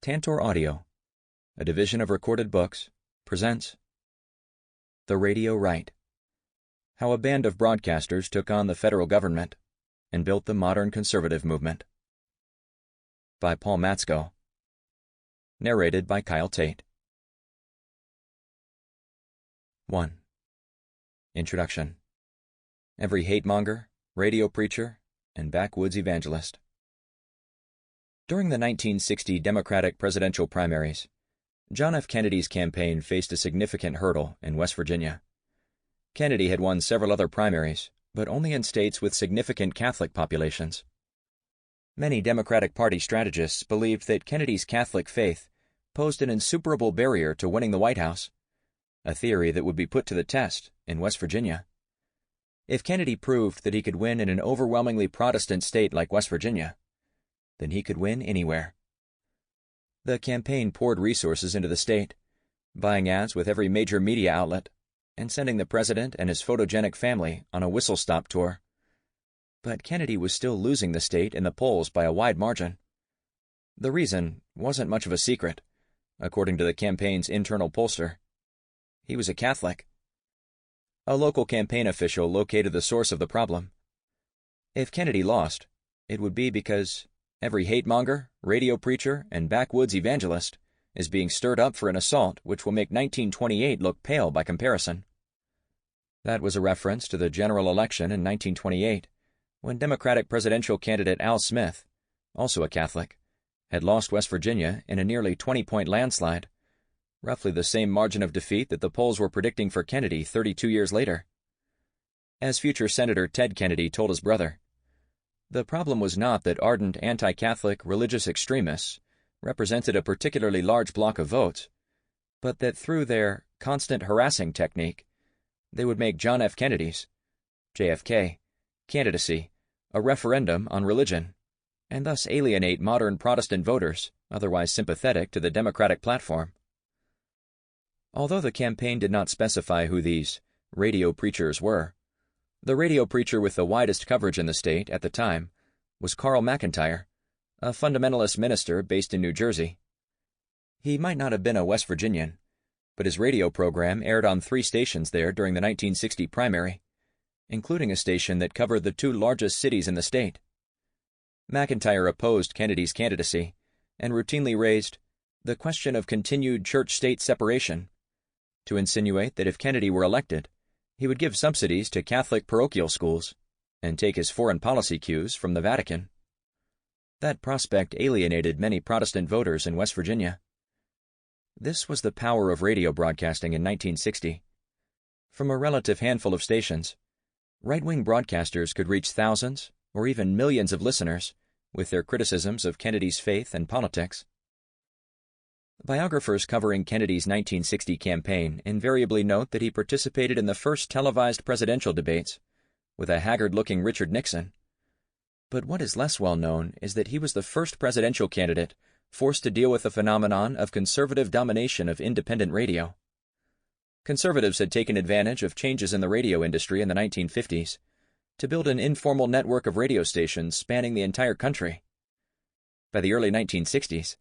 Tantor Audio, a division of Recorded Books, presents The Radio Right: How a Band of Broadcasters Took on the Federal Government and Built the Modern Conservative Movement, by Paul Matzko. Narrated by Tait. 1. Introduction. Every hate-monger, radio preacher, and backwoods evangelist. During the 1960 Democratic presidential primaries, John F. Kennedy's campaign faced a significant hurdle in West Virginia. Kennedy had won several other primaries, but only in states with significant Catholic populations. Many Democratic Party strategists believed that Kennedy's Catholic faith posed an insuperable barrier to winning the White House, a theory that would be put to the test in West Virginia. If Kennedy proved that he could win in an overwhelmingly Protestant state like West Virginia, then he could win anywhere. The campaign poured resources into the state, buying ads with every major media outlet, and sending the president and his photogenic family on a whistle-stop tour. But Kennedy was still losing the state in the polls by a wide margin. The reason wasn't much of a secret, according to the campaign's internal pollster. He was a Catholic. A local campaign official located the source of the problem. If Kennedy lost, it would be because every hate-monger, radio preacher, and backwoods evangelist is being stirred up for an assault which will make 1928 look pale by comparison. That was a reference to the general election in 1928, when Democratic presidential candidate Al Smith, also a Catholic, had lost West Virginia in a nearly 20-point landslide, roughly the same margin of defeat that the polls were predicting for Kennedy 32 years later. As future Senator Ted Kennedy told his brother, the problem was not that ardent anti-Catholic religious extremists represented a particularly large block of votes, but that through their constant harassing technique, they would make John F. Kennedy's, JFK, candidacy a referendum on religion, and thus alienate modern Protestant voters otherwise sympathetic to the Democratic platform. Although the campaign did not specify who these radio preachers were, the radio preacher with the widest coverage in the state at the time was Carl McIntire, a fundamentalist minister based in New Jersey. He might not have been a West Virginian, but his radio program aired on 3 stations there during the 1960 primary, including a station that covered the 2 largest cities in the state. McIntire opposed Kennedy's candidacy and routinely raised the question of continued church-state separation, to insinuate that if Kennedy were elected, he would give subsidies to Catholic parochial schools and take his foreign policy cues from the Vatican. That prospect alienated many Protestant voters in West Virginia. This was the power of radio broadcasting in 1960. From a relative handful of stations, right-wing broadcasters could reach thousands or even millions of listeners with their criticisms of Kennedy's faith and politics. Biographers covering Kennedy's 1960 campaign invariably note that he participated in the first televised presidential debates with a haggard-looking Richard Nixon. But what is less well known is that he was the first presidential candidate forced to deal with the phenomenon of conservative domination of independent radio. Conservatives had taken advantage of changes in the radio industry in the 1950s to build an informal network of radio stations spanning the entire country. By the early 1960s,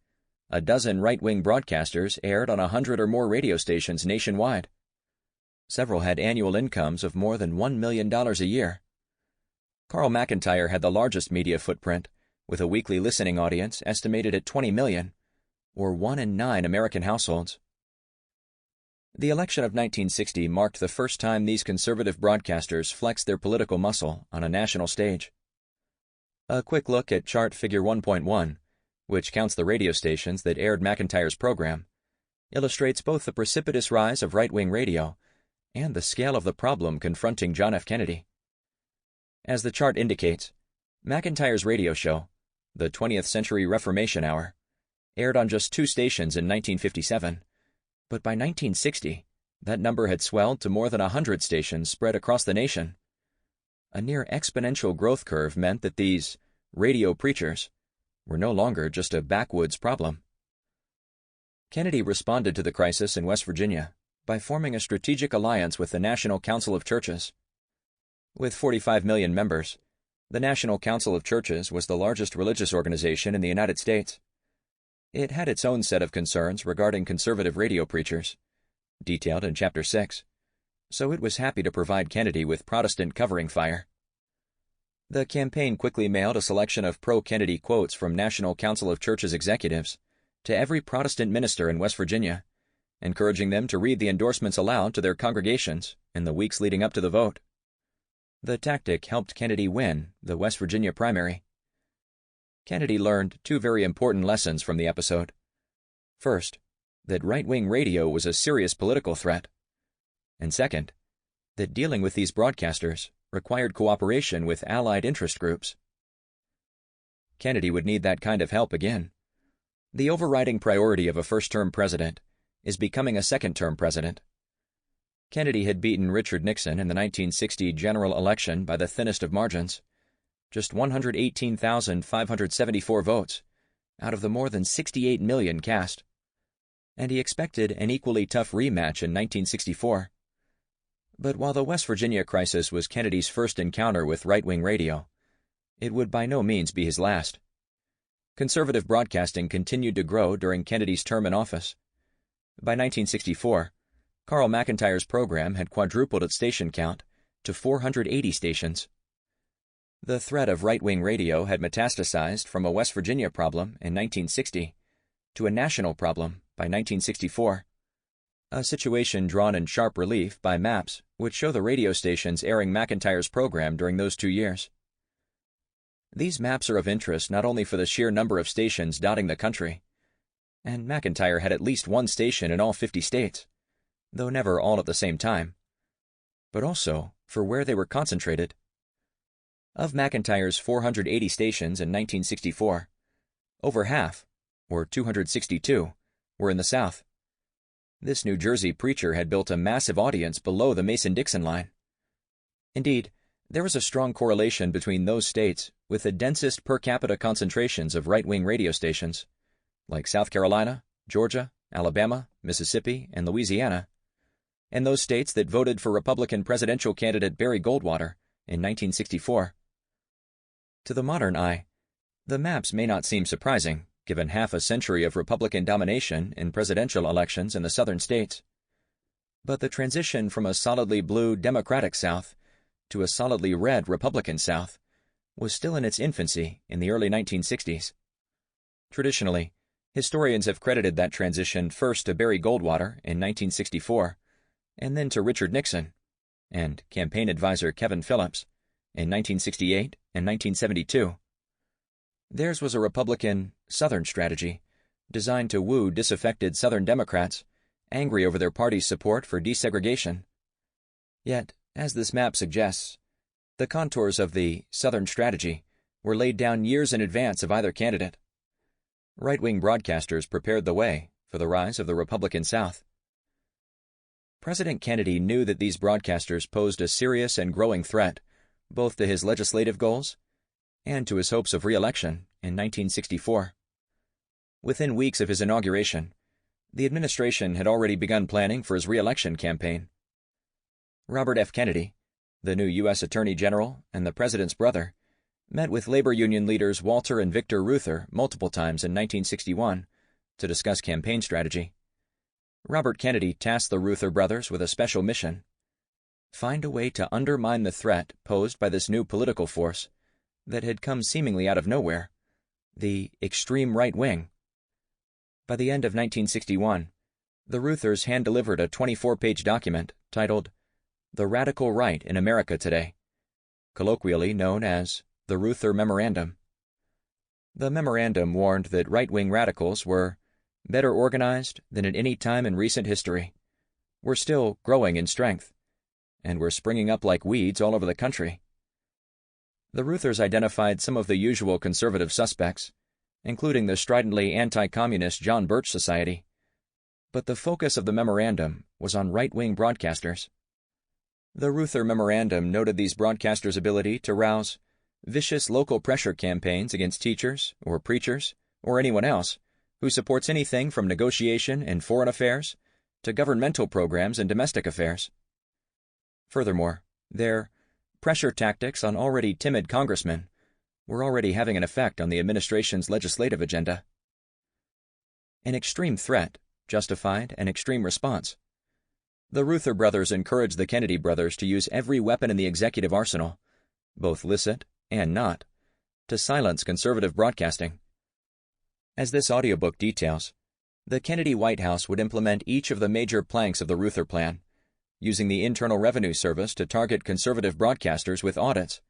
a dozen right-wing broadcasters aired on 100 or more radio stations nationwide. Several had annual incomes of more than $1 million a year. Carl McIntire had the largest media footprint, with a weekly listening audience estimated at 20 million, or 1 in 9 American households. The election of 1960 marked the first time these conservative broadcasters flexed their political muscle on a national stage. A quick look at Chart Figure 1.1, which counts the radio stations that aired McIntire's program, illustrates both the precipitous rise of right-wing radio and the scale of the problem confronting John F. Kennedy. As the chart indicates, McIntire's radio show, the 20th Century Reformation Hour, aired on just 2 stations in 1957, but by 1960, that number had swelled to more than 100 stations spread across the nation. A near exponential growth curve meant that these radio preachers were no longer just a backwoods problem. Kennedy responded to the crisis in West Virginia by forming a strategic alliance with the National Council of Churches. With 45 million members, the National Council of Churches was the largest religious organization in the United States. It had its own set of concerns regarding conservative radio preachers, detailed in Chapter 6, so it was happy to provide Kennedy with Protestant covering fire. The campaign quickly mailed a selection of pro-Kennedy quotes from National Council of Churches executives to every Protestant minister in West Virginia, encouraging them to read the endorsements aloud to their congregations in the weeks leading up to the vote. The tactic helped Kennedy win the West Virginia primary. Kennedy learned two very important lessons from the episode. First, that right-wing radio was a serious political threat. And second, that dealing with these broadcasters required cooperation with allied interest groups. Kennedy would need that kind of help again. The overriding priority of a first-term president is becoming a second-term president. Kennedy had beaten Richard Nixon in the 1960 general election by the thinnest of margins, just 118,574 votes out of the more than 68 million cast, and he expected an equally tough rematch in 1964. But while the West Virginia crisis was Kennedy's first encounter with right-wing radio, it would by no means be his last. Conservative broadcasting continued to grow during Kennedy's term in office. By 1964, Carl McIntire's program had quadrupled its station count to 480 stations. The threat of right-wing radio had metastasized from a West Virginia problem in 1960 to a national problem by 1964, a situation drawn in sharp relief by maps which show the radio stations airing McIntire's program during those 2 years. These maps are of interest not only for the sheer number of stations dotting the country, and McIntyre had at least one station in all 50 states, though never all at the same time, but also for where they were concentrated. Of McIntire's 480 stations in 1964, over half, or 262, were in the South. This New Jersey preacher had built a massive audience below the Mason-Dixon line. Indeed, there was a strong correlation between those states with the densest per capita concentrations of right-wing radio stations, like South Carolina, Georgia, Alabama, Mississippi, and Louisiana, and those states that voted for Republican presidential candidate Barry Goldwater in 1964. To the modern eye, the maps may not seem surprising, given half a century of Republican domination in presidential elections in the southern states. But the transition from a solidly blue Democratic South to a solidly red Republican South was still in its infancy in the early 1960s. Traditionally, historians have credited that transition first to Barry Goldwater in 1964, and then to Richard Nixon and campaign advisor Kevin Phillips in 1968 and 1972. Theirs was a Republican Southern strategy designed to woo disaffected Southern Democrats angry over their party's support for desegregation. Yet, as this map suggests, the contours of the Southern strategy were laid down years in advance of either candidate. Right-wing broadcasters prepared the way for the rise of the Republican South. President Kennedy knew that these broadcasters posed a serious and growing threat both to his legislative goals and to his hopes of re-election in 1964. Within weeks of his inauguration, the administration had already begun planning for his re-election campaign. Robert F. Kennedy, the new U.S. Attorney General and the president's brother, met with labor union leaders Walter and Victor Reuther multiple times in 1961 to discuss campaign strategy. Robert Kennedy tasked the Reuther brothers with a special mission: find a way to undermine the threat posed by this new political force that had come seemingly out of nowhere, the extreme right wing. By the end of 1961, the Reuthers hand-delivered a 24-page document titled The Radical Right in America Today, colloquially known as the Reuther Memorandum. The memorandum warned that right-wing radicals were better organized than at any time in recent history, were still growing in strength, and were springing up like weeds all over the country. The Reuthers identified some of the usual conservative suspects, including the stridently anti-communist John Birch Society, but the focus of the memorandum was on right-wing broadcasters. The Reuther Memorandum noted these broadcasters' ability to rouse vicious local pressure campaigns against teachers or preachers or anyone else who supports anything from negotiation in foreign affairs to governmental programs in domestic affairs. Furthermore, their pressure tactics on already timid congressmen were already having an effect on the administration's legislative agenda. an extreme threat justified an extreme response. The Reuther brothers encouraged the Kennedy brothers to use every weapon in the executive arsenal, both licit and not, to silence conservative broadcasting. As this audiobook details, the Kennedy White House would implement each of the major planks of the Reuther Plan, using the Internal Revenue Service to target conservative broadcasters with audits,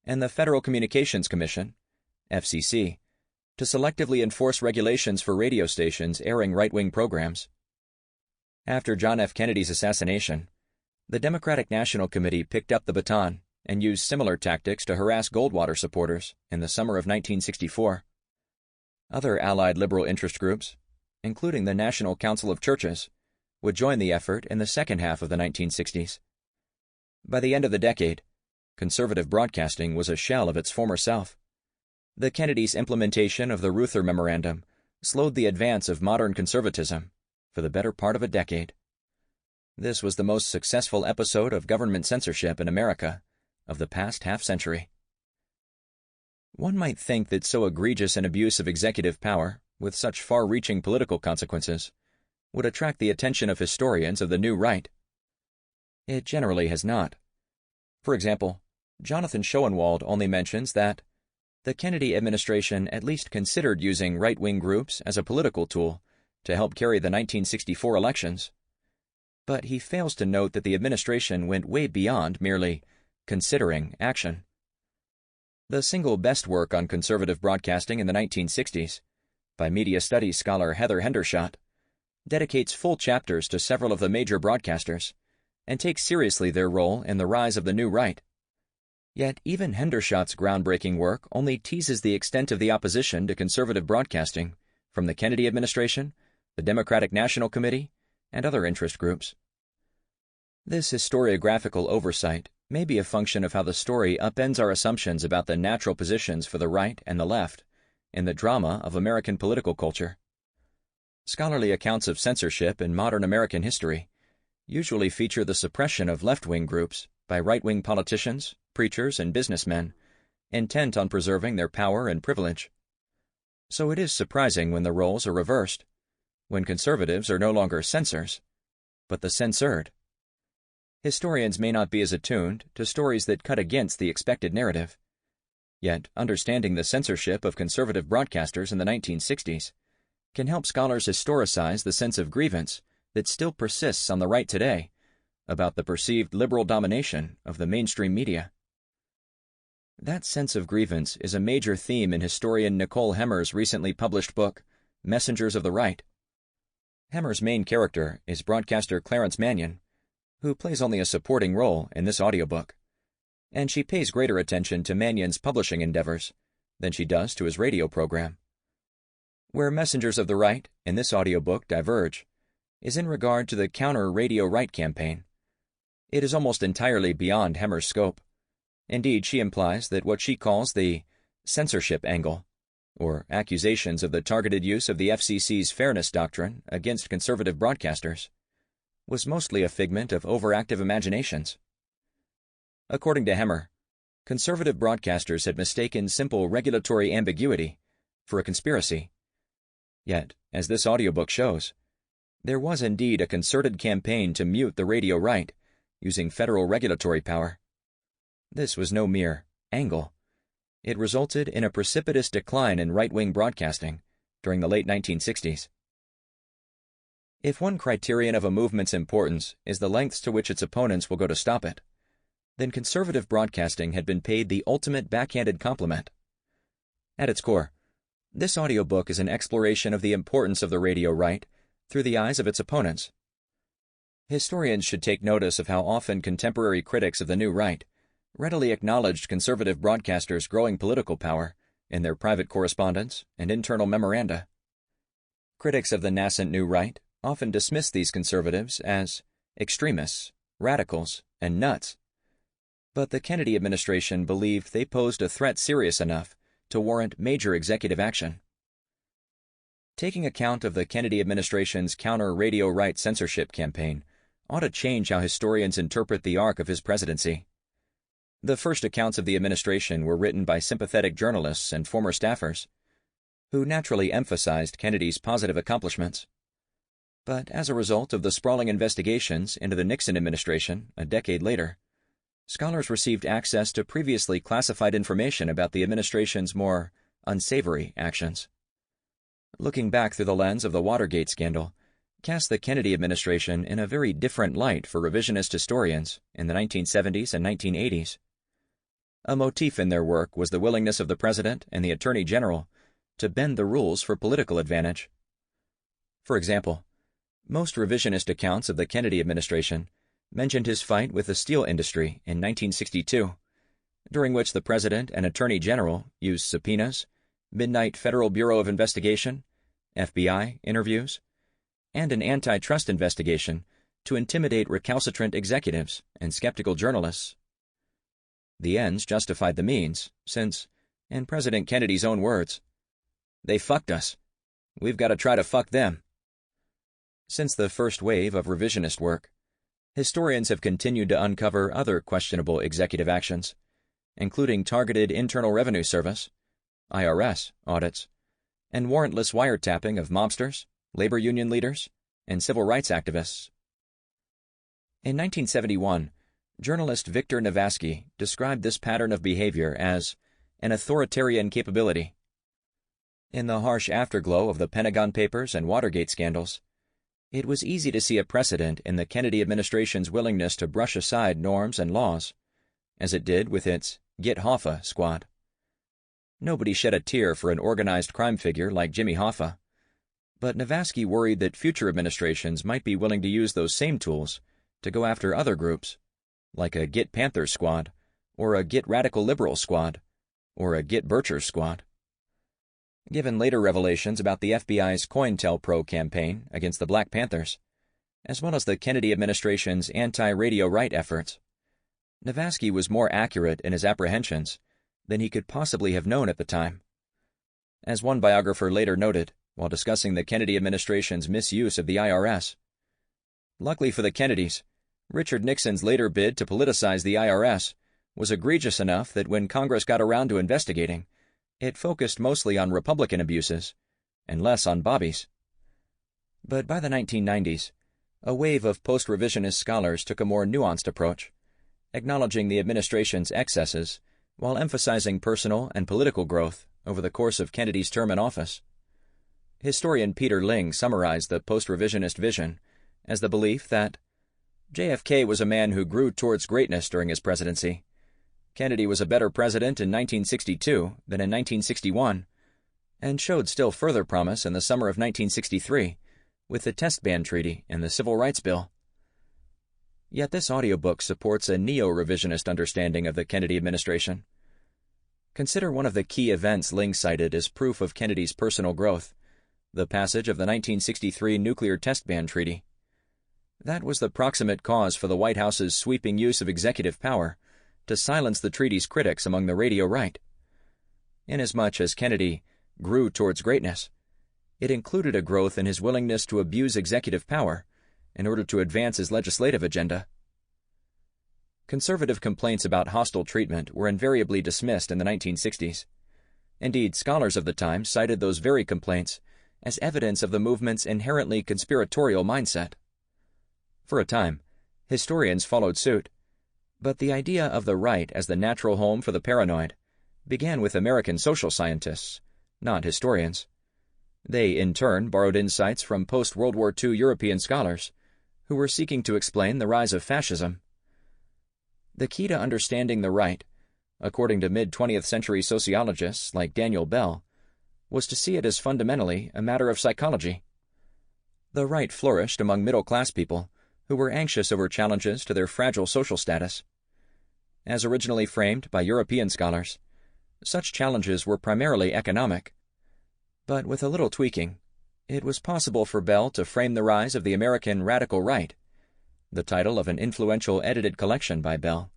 and the Federal Communications Commission, FCC, to selectively enforce regulations for radio stations airing right-wing programs. After John F. Kennedy's assassination, the Democratic National Committee picked up the baton and used similar tactics to harass Goldwater supporters in the summer of 1964. Other allied liberal interest groups, including the National Council of Churches, would join the effort in the second half of the 1960s. By the end of the decade, conservative broadcasting was a shell of its former self. The Kennedys' implementation of the Reuther Memorandum slowed the advance of modern conservatism for the better part of a decade. This was the most successful episode of government censorship in America of the past half-century. One might think that so egregious an abuse of executive power, with such far-reaching political consequences, would attract the attention of historians of the new right. It generally has not. For example, Jonathan Schoenwald only mentions that the Kennedy administration at least considered using right-wing groups as a political tool to help carry the 1964 elections. But he fails to note that the administration went way beyond merely considering action. The single best work on conservative broadcasting in the 1960s, by media studies scholar Heather Hendershot, dedicates full chapters to several of the major broadcasters and takes seriously their role in the rise of the new right. Yet even Hendershot's groundbreaking work only teases the extent of the opposition to conservative broadcasting from the Kennedy administration, the Democratic National Committee, and other interest groups. This historiographical oversight may be a function of how the story upends our assumptions about the natural positions for the right and the left in the drama of American political culture. Scholarly accounts of censorship in modern American history usually feature the suppression of left-wing groups by right-wing politicians, preachers, and businessmen, intent on preserving their power and privilege. So it is surprising when the roles are reversed, when conservatives are no longer censors, but the censored. Historians may not be as attuned to stories that cut against the expected narrative. Yet, understanding the censorship of conservative broadcasters in the 1960s can help scholars historicize the sense of grievance that still persists on the right today about the perceived liberal domination of the mainstream media. That sense of grievance is a major theme in historian Nicole Hemmer's recently published book, Messengers of the Right. Hemmer's main character is broadcaster Clarence Manion, who plays only a supporting role in this audiobook, and she pays greater attention to Manion's publishing endeavors than she does to his radio program. Where Messengers of the Right in this audiobook diverge is in regard to the Counter Radio Right campaign. It is almost entirely beyond Hemmer's scope. Indeed, she implies that what she calls the censorship angle, or accusations of the targeted use of the FCC's fairness doctrine against conservative broadcasters, was mostly a figment of overactive imaginations. According to Hemmer, conservative broadcasters had mistaken simple regulatory ambiguity for a conspiracy. Yet, as this audiobook shows, there was indeed a concerted campaign to mute the radio right using federal regulatory power. This was no mere angle. It resulted in a precipitous decline in right-wing broadcasting during the late 1960s. If one criterion of a movement's importance is the lengths to which its opponents will go to stop it, then conservative broadcasting had been paid the ultimate backhanded compliment. At its core, this audiobook is an exploration of the importance of the radio right through the eyes of its opponents. Historians should take notice of how often contemporary critics of the new right readily acknowledged conservative broadcasters' growing political power in their private correspondence and internal memoranda. Critics of the nascent new right often dismiss these conservatives as extremists, radicals, and nuts. But the Kennedy administration believed they posed a threat serious enough to warrant major executive action. Taking account of the Kennedy administration's counter-radio right censorship campaign ought to change how historians interpret the arc of his presidency. The first accounts of the administration were written by sympathetic journalists and former staffers, who naturally emphasized Kennedy's positive accomplishments. But as a result of the sprawling investigations into the Nixon administration a decade later, scholars received access to previously classified information about the administration's more unsavory actions. Looking back through the lens of the Watergate scandal cast the Kennedy administration in a very different light for revisionist historians in the 1970s and 1980s. A motif in their work was the willingness of the President and the Attorney General to bend the rules for political advantage. For example, most revisionist accounts of the Kennedy administration mentioned his fight with the steel industry in 1962, during which the President and Attorney General used subpoenas, midnight Federal Bureau of Investigation, FBI interviews, and an antitrust investigation to intimidate recalcitrant executives and skeptical journalists. The ends justified the means, since, in President Kennedy's own words, "They fucked us. We've got to try to fuck them." Since the first wave of revisionist work, historians have continued to uncover other questionable executive actions, including targeted Internal Revenue Service, IRS, audits, and warrantless wiretapping of mobsters, labor union leaders, and civil rights activists. In 1971, journalist Victor Navaski described this pattern of behavior as an authoritarian capability. In the harsh afterglow of the Pentagon Papers and Watergate scandals, it was easy to see a precedent in the Kennedy administration's willingness to brush aside norms and laws, as it did with its Get Hoffa squad. Nobody shed a tear for an organized crime figure like Jimmy Hoffa, but Navaski worried that future administrations might be willing to use those same tools to go after other groups, like a Get Panthers squad, or a Get Radical Liberals squad, or a Get Birchers squad. Given later revelations about the FBI's COINTELPRO campaign against the Black Panthers, as well as the Kennedy administration's anti-radio right efforts, Navaski was more accurate in his apprehensions than he could possibly have known at the time. As one biographer later noted, while discussing the Kennedy administration's misuse of the IRS, "Luckily for the Kennedys, Richard Nixon's later bid to politicize the IRS was egregious enough that when Congress got around to investigating, it focused mostly on Republican abuses and less on Bobby's." But by the 1990s, a wave of post-revisionist scholars took a more nuanced approach, acknowledging the administration's excesses while emphasizing personal and political growth over the course of Kennedy's term in office. Historian Peter Ling summarized the post-revisionist vision as the belief that JFK was a man who grew towards greatness during his presidency. Kennedy was a better president in 1962 than in 1961, and showed still further promise in the summer of 1963 with the Test Ban Treaty and the Civil Rights Bill. Yet this audiobook supports a neo-revisionist understanding of the Kennedy administration. Consider one of the key events Ling cited as proof of Kennedy's personal growth, the passage of the 1963 Nuclear Test Ban Treaty. That was the proximate cause for the White House's sweeping use of executive power to silence the treaty's critics among the radio right. Inasmuch as Kennedy grew towards greatness, it included a growth in his willingness to abuse executive power in order to advance his legislative agenda. Conservative complaints about hostile treatment were invariably dismissed in the 1960s. Indeed, scholars of the time cited those very complaints as evidence of the movement's inherently conspiratorial mindset. For a time, historians followed suit, but the idea of the right as the natural home for the paranoid began with American social scientists, not historians. They, in turn, borrowed insights from post-World War II European scholars who were seeking to explain the rise of fascism. The key to understanding the right, according to mid-20th century sociologists like Daniel Bell, was to see it as fundamentally a matter of psychology. The right flourished among middle-class people who were anxious over challenges to their fragile social status. As originally framed by European scholars, such challenges were primarily economic. But with a little tweaking, it was possible for Bell to frame the rise of the American radical right, the title of an influential edited collection by Bell,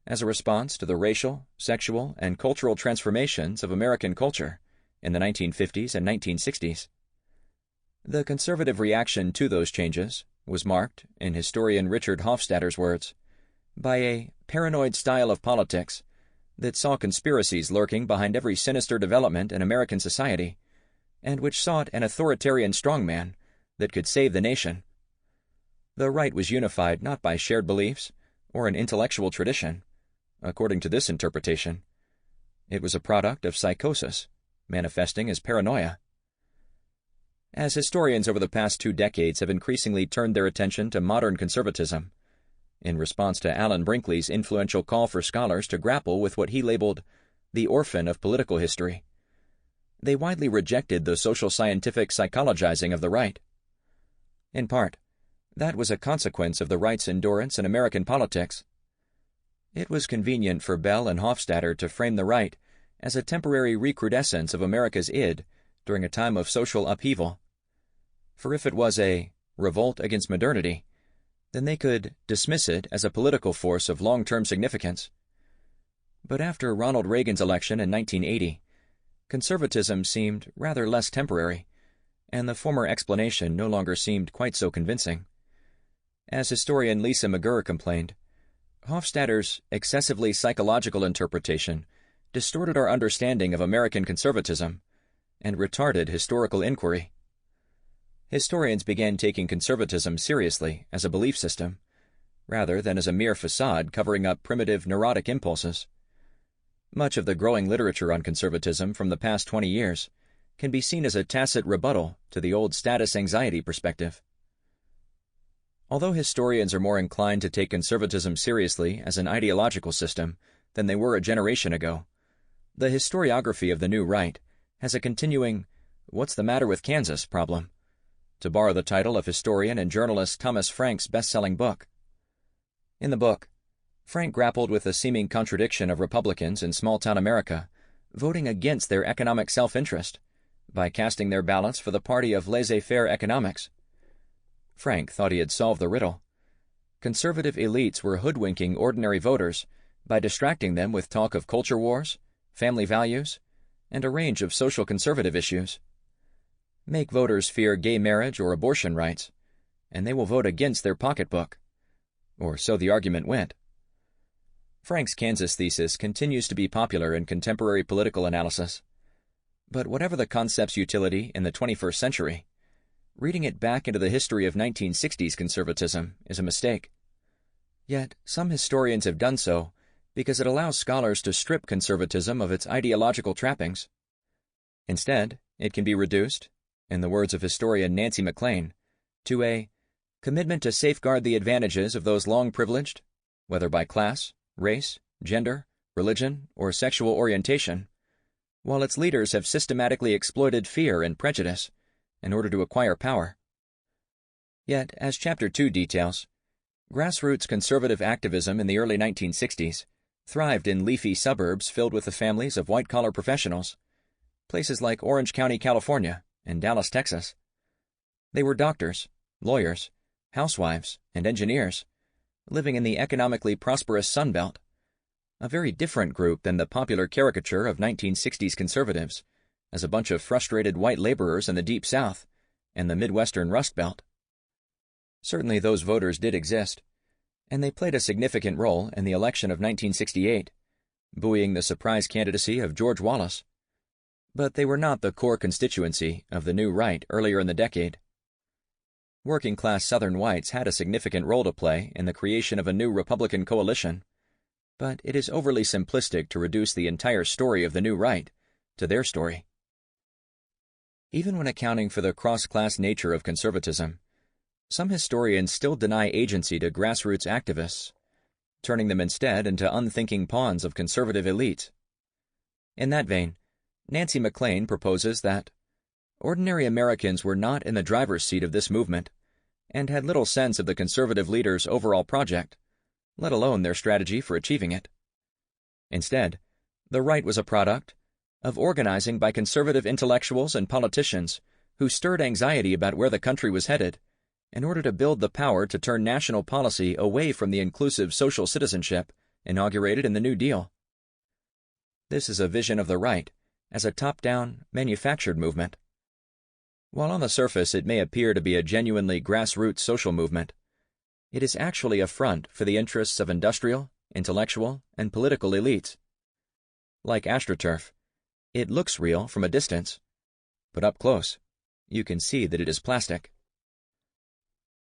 as a response to the racial, sexual, and cultural transformations of American culture in the 1950s and 1960s. The conservative reaction to those changes was marked, in historian Richard Hofstadter's words, by a paranoid style of politics that saw conspiracies lurking behind every sinister development in American society and which sought an authoritarian strongman that could save the nation. The right was unified not by shared beliefs or an intellectual tradition. According to this interpretation, it was a product of psychosis, manifesting as paranoia. As historians over the past 2 decades have increasingly turned their attention to modern conservatism, in response to Alan Brinkley's influential call for scholars to grapple with what he labeled the orphan of political history, they widely rejected the social scientific psychologizing of the right. In part, that was a consequence of the right's endurance in American politics. It was convenient for Bell and Hofstadter to frame the right as a temporary recrudescence of America's id during a time of social upheaval. For if it was a revolt against modernity, then they could dismiss it as a political force of long-term significance. But after Ronald Reagan's election in 1980, conservatism seemed rather less temporary, and the former explanation no longer seemed quite so convincing. As historian Lisa McGurr complained, Hofstadter's excessively psychological interpretation distorted our understanding of American conservatism and retarded historical inquiry. Historians began taking conservatism seriously as a belief system, rather than as a mere facade covering up primitive neurotic impulses. Much of the growing literature on conservatism from the past 20 years can be seen as a tacit rebuttal to the old status anxiety perspective. Although historians are more inclined to take conservatism seriously as an ideological system than they were a generation ago, the historiography of the new right has a continuing "what's the matter with Kansas" problem, to borrow the title of historian and journalist Thomas Frank's best-selling book. In the book, Frank grappled with the seeming contradiction of Republicans in small-town America voting against their economic self-interest by casting their ballots for the party of laissez-faire economics. Frank thought he had solved the riddle. Conservative elites were hoodwinking ordinary voters by distracting them with talk of culture wars, family values, and a range of social conservative issues. Make voters fear gay marriage or abortion rights, and they will vote against their pocketbook. Or so the argument went. Frank's Kansas thesis continues to be popular in contemporary political analysis. But whatever the concept's utility in the 21st century, reading it back into the history of 1960s conservatism is a mistake. Yet some historians have done so because it allows scholars to strip conservatism of its ideological trappings. Instead, it can be reduced, in the words of historian Nancy McLean, to a commitment to safeguard the advantages of those long privileged, whether by class, race, gender, religion, or sexual orientation, while its leaders have systematically exploited fear and prejudice in order to acquire power. Yet, as Chapter 2 details, grassroots conservative activism in the early 1960s thrived in leafy suburbs filled with the families of white-collar professionals, places like Orange County, California, and Dallas, Texas. They were doctors, lawyers, housewives, and engineers, living in the economically prosperous Sun Belt, a very different group than the popular caricature of 1960s conservatives as a bunch of frustrated white laborers in the Deep South and the Midwestern Rust Belt. Certainly those voters did exist, and they played a significant role in the election of 1968, buoying the surprise candidacy of George Wallace. But they were not the core constituency of the new right earlier in the decade. Working-class Southern whites had a significant role to play in the creation of a new Republican coalition, but it is overly simplistic to reduce the entire story of the new right to their story. Even when accounting for the cross-class nature of conservatism, some historians still deny agency to grassroots activists, turning them instead into unthinking pawns of conservative elites. In that vein, Nancy McLean proposes that ordinary Americans were not in the driver's seat of this movement and had little sense of the conservative leaders' overall project, let alone their strategy for achieving it. Instead, the right was a product of organizing by conservative intellectuals and politicians who stirred anxiety about where the country was headed in order to build the power to turn national policy away from the inclusive social citizenship inaugurated in the New Deal. This is a vision of the right as a top-down, manufactured movement. While on the surface it may appear to be a genuinely grassroots social movement, it is actually a front for the interests of industrial, intellectual, and political elites. Like AstroTurf, it looks real from a distance, but up close, you can see that it is plastic.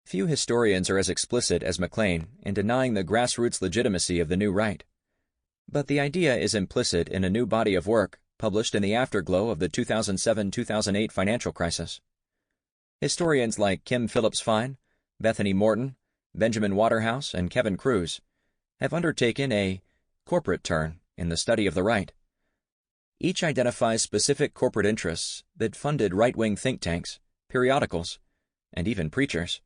Few historians are as explicit as MacLean in denying the grassroots legitimacy of the new right. But the idea is implicit in a new body of work published in the afterglow of the 2007-2008 financial crisis. Historians like Kim Phillips Fine, Bethany Morton, Benjamin Waterhouse, and Kevin Kruse have undertaken a corporate turn in the study of the right. Each identifies specific corporate interests that funded right-wing think tanks, periodicals, and even preachers.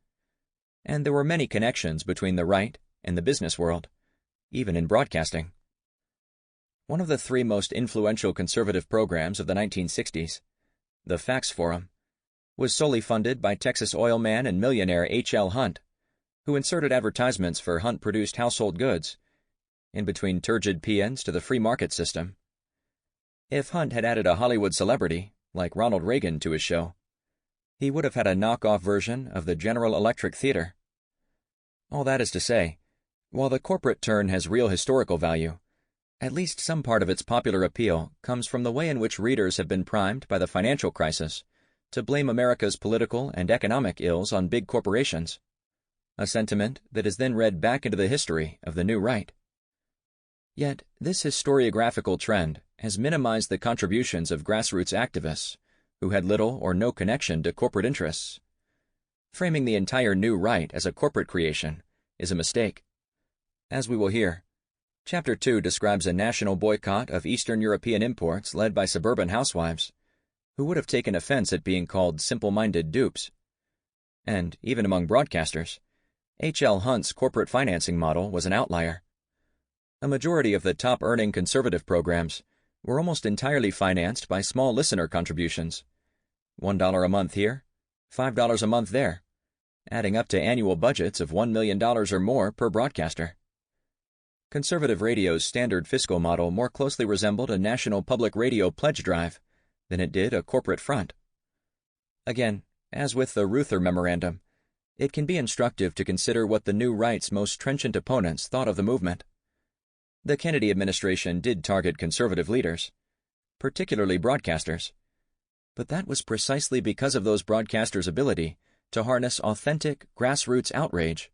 And there were many connections between the right and the business world, even in broadcasting. One of the three most influential conservative programs of the 1960s, the Facts Forum, was solely funded by Texas oil man and millionaire H.L. Hunt, who inserted advertisements for Hunt-produced household goods in between turgid paeans to the free market system. If Hunt had added a Hollywood celebrity, like Ronald Reagan, to his show, he would have had a knockoff version of the General Electric Theater. All that is to say, while the corporate turn has real historical value, at least some part of its popular appeal comes from the way in which readers have been primed by the financial crisis to blame America's political and economic ills on big corporations, a sentiment that is then read back into the history of the new right. Yet, this historiographical trend has minimized the contributions of grassroots activists who had little or no connection to corporate interests. Framing the entire new right as a corporate creation is a mistake. As we will hear, Chapter 2 describes a national boycott of Eastern European imports led by suburban housewives, who would have taken offense at being called simple-minded dupes. And, even among broadcasters, H.L. Hunt's corporate financing model was an outlier. A majority of the top-earning conservative programs were almost entirely financed by small listener contributions, $1 a month here, $5 a month there, adding up to annual budgets of $1 million or more per broadcaster. Conservative radio's standard fiscal model more closely resembled a national public radio pledge drive than it did a corporate front. Again, as with the Reuther Memorandum, it can be instructive to consider what the new right's most trenchant opponents thought of the movement. The Kennedy administration did target conservative leaders, particularly broadcasters, but that was precisely because of those broadcasters' ability to harness authentic grassroots outrage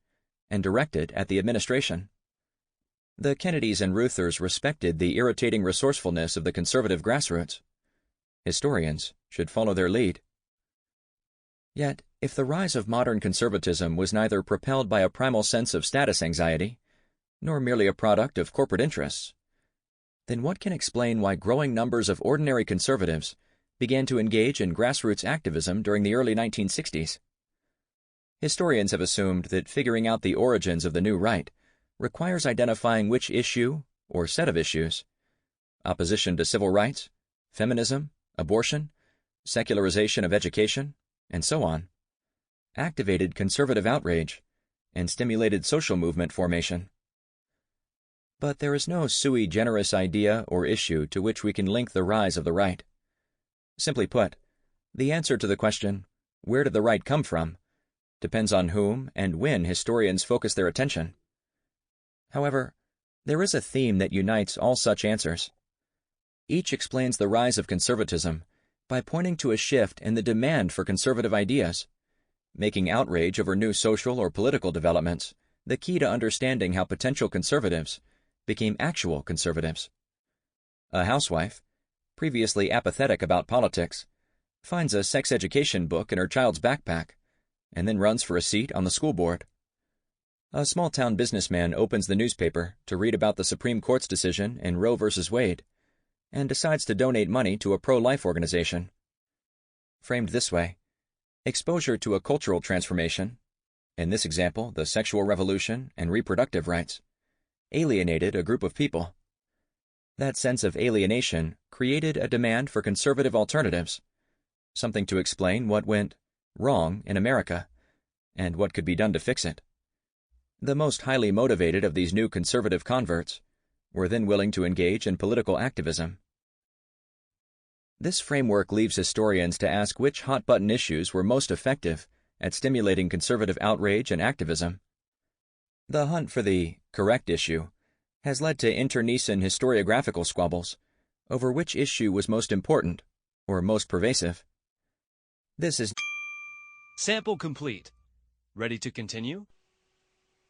and direct it at the administration. The Kennedys and Reuthers respected the irritating resourcefulness of the conservative grassroots. Historians should follow their lead. Yet, if the rise of modern conservatism was neither propelled by a primal sense of status anxiety, nor merely a product of corporate interests, then what can explain why growing numbers of ordinary conservatives began to engage in grassroots activism during the early 1960s? Historians have assumed that figuring out the origins of the new right requires identifying which issue, or set of issues, opposition to civil rights, feminism, abortion, secularization of education, and so on, activated conservative outrage and stimulated social movement formation. But there is no sui generis idea or issue to which we can link the rise of the right. Simply put, the answer to the question, where did the right come from, depends on whom and when historians focus their attention. However, there is a theme that unites all such answers. Each explains the rise of conservatism by pointing to a shift in the demand for conservative ideas, making outrage over new social or political developments the key to understanding how potential conservatives became actual conservatives. A housewife, previously apathetic about politics, finds a sex education book in her child's backpack and then runs for a seat on the school board. A small-town businessman opens the newspaper to read about the Supreme Court's decision in Roe v. Wade and decides to donate money to a pro-life organization. Framed this way, exposure to a cultural transformation, in this example the sexual revolution and reproductive rights, alienated a group of people. That sense of alienation created a demand for conservative alternatives, something to explain what went wrong in America and what could be done to fix it. The most highly motivated of these new conservative converts were then willing to engage in political activism. This framework leaves historians to ask which hot-button issues were most effective at stimulating conservative outrage and activism. The hunt for the correct issue has led to internecine historiographical squabbles over which issue was most important or most pervasive. This is Sample complete. Ready to continue?